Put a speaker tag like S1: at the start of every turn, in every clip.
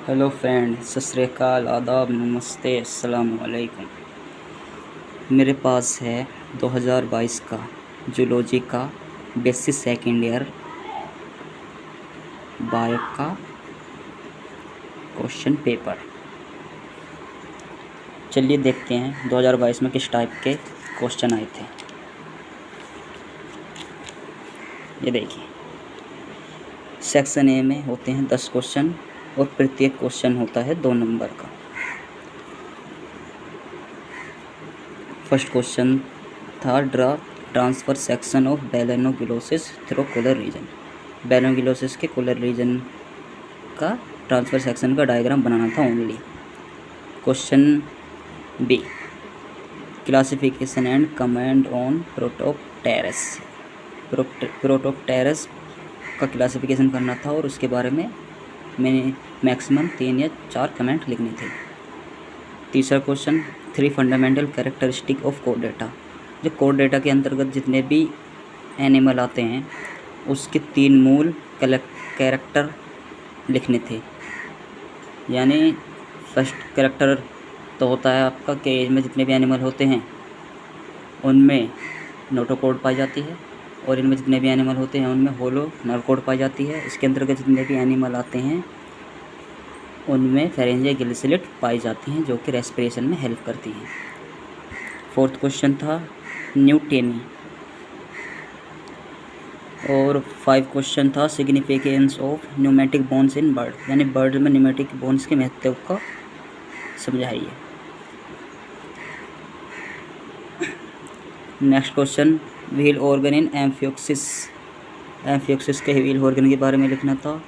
S1: Hello friend, सत श्री अकाल, आदाब, नमस्ते, अस्सलाम वालेकुम। मेरे पास है 2022 का जूलॉजी का बेसिक सेकेंड ईयर बायो का क्वेश्चन पेपर। चलिए देखते हैं 2022 में किस टाइप के क्वेश्चन आए थे। ये देखिए, सेक्शन ए में होते हैं 10 क्वेश्चन और प्रत्येक क्वेश्चन होता है 2 नंबर का। फर्स्ट क्वेश्चन था draw transfer section of Balanoglossus through collar region. Balanoglossus के कोलर रीजन का ट्रांसफर सेक्शन का डायग्राम बनाना था only. Question B, classification and comment on Protopterus. Protopterus का क्लासिफिकेशन करना था और उसके बारे में मैंने मैक्सिमम 3 या 4 कमेंट लिखने थे। तीसरा question, 3 fundamental characteristic of code data. जो कोड डेटा के अंतर्गत जितने भी एनिमल आते हैं उसके 3 मूल कैरेक्टर लिखने थे। यानी फर्स्ट कैरेक्टर तो होता है आपका कि में जितने भी एनिमल होते हैं उनमें नोटोकोड पाई जाती है और इनमें जितने भी एनिमल होते हैं उनमें होलो नर कोड पाई जाती है। इसके अंतर्गत जितने भी एनिमल आते हैं उनमें फेरेंजिया गिलिसलेट पाई जाती हैं जो कि रेस्पिरेशन में हेल्प करती हैं। फोर्थ क्वेश्चन था न्यूटेनी और 5 क्वेश्चन था significance of pneumatic bones in bird. यानी बर्ड में न्यूमेटिक बोन्स के महत्व का समझाइए। Next question, wheel organ in amphioxus. Amphioxus के व्हील ऑर्गन के बारे में लिखना था।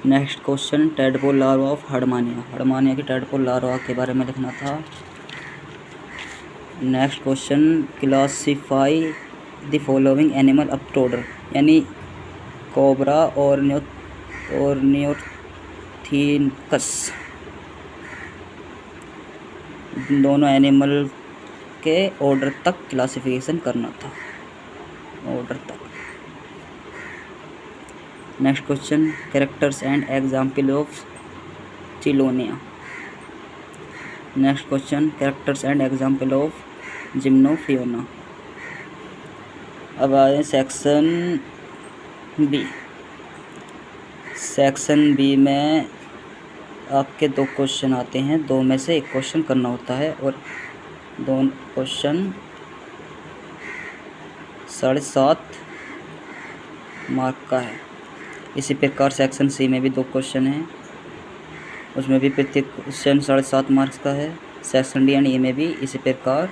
S1: Next question, tadpole larva of Herdmania. Herdmania की टैडपोल लार्वा के बारे में लिखना था। Next question, classify the following animal up to order. यानी कोबरा और न्योर्थीनकस दोनों एनिमल के ऑर्डर तक क्लासिफिकेशन करना था, ऑर्डर तक। Next question, characters and example of Chelonia. Next question, characters and example of Gymnophiona. अब आए सेक्शन बी। सेक्शन बी में आपके 2 क्वेश्चन आते हैं, 2 में से 1 क्वेश्चन करना होता है और 2 क्वेश्चन 7.5 मार्क का है। इसी प्रकार सेक्शन सी में भी 2 क्वेश्चन हैं, उसमें भी प्रत्येक क्वेश्चन 7.5 मार्क्स का है। सेक्शन डी एंड ई में भी इसी प्रकार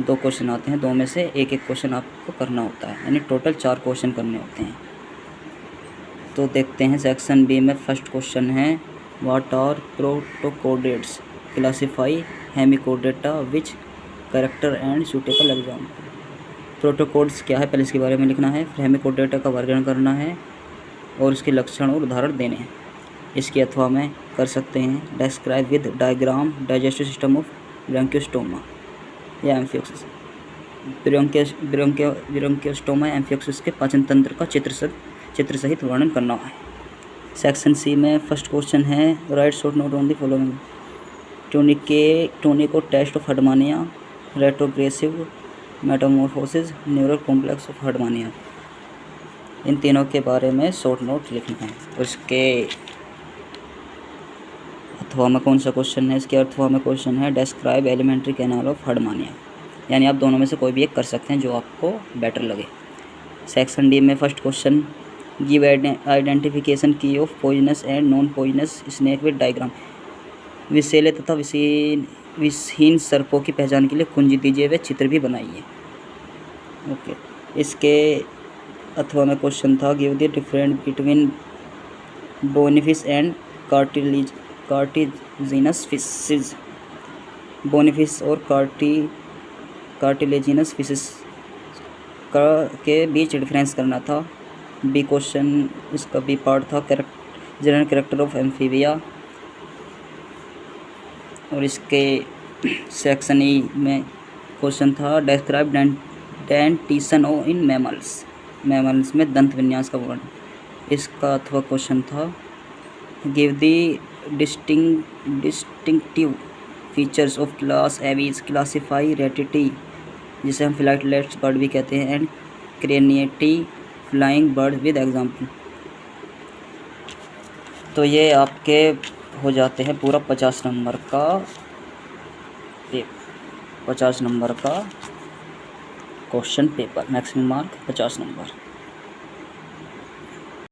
S1: 2 क्वेश्चन आते हैं, 2 में से 1 क्वेश्चन आपको करना होता है। यानी टोटल 4 क्वेश्चन करने होते हैं। तो देखते हैं सेक्शन बी में फर्स्ट क्वेश्चन है, what are protochordates, classify Hemichordata which character and suitable example. Protochords क्या है पहले इसके बारे में लिखना है, फिर हेमिकोडेटा का वर्णन करना है और उसके लक्षण और उदाहरण देने हैं। इसके अथवा में कर सकते हैं describe with diagram digestive system of Branchiostoma या एम्फियोक्सिस। ब्रोंकियोस्टोमा एम्फियोक्सिस के पाचन तंत्र का चित्र सहित वर्णन करना है। सेक्शन सी में फर्स्ट क्वेश्चन है, write short note on the following tunica test of Herdmania, retrogressive metamorphosis, neural complex of Herdmania. इन तीनों के बारे में शॉर्ट नोट लिखना है। उसके अथवा में कौन सा क्वेश्चन है, इसके अथवा में क्वेश्चन है describe alimentary canal of Herdmania. यानी आप दोनों में से कोई भी एक कर सकते हैं जो आपको बेटर लगे। सेक्शन डी में फर्स्ट क्वेश्चन, गिव आइडेंटिफिकेशन की of poisonous and non poisonous snake with diagram. विषैले तथा विषहीन सर्पों की पहचान के लिए कुंजी दीजिए वे चित्र भी बनाइए। ओके, इसके अथवा में क्वेश्चन था, give the difference between bony fish and cartilaginous fishes. Bony fish और कार्टिलेजिनस फिशेज के बीच डिफरेंस करना था। बी क्वेश्चन, इसका बी पार्ट था जनरल कैरेक्टर ऑफ एम्फीबिया और इसके सेक्शन ई में क्वेश्चन था डिस्क्राइब डेंटिशन इन मैमल्स में दंत विन्यास का वर्णन। इसका अथवा क्वेश्चन था give the distinctive features of class Aves, classify Ratitae जिसे हम फ्लाइटलेट्स बर्ड भी कहते हैं, and Carinatae flying bird with example. तो ये आपके हो जाते हैं पूरा 50 नंबर का 50 नंबर का question paper, maximum mark 50 number.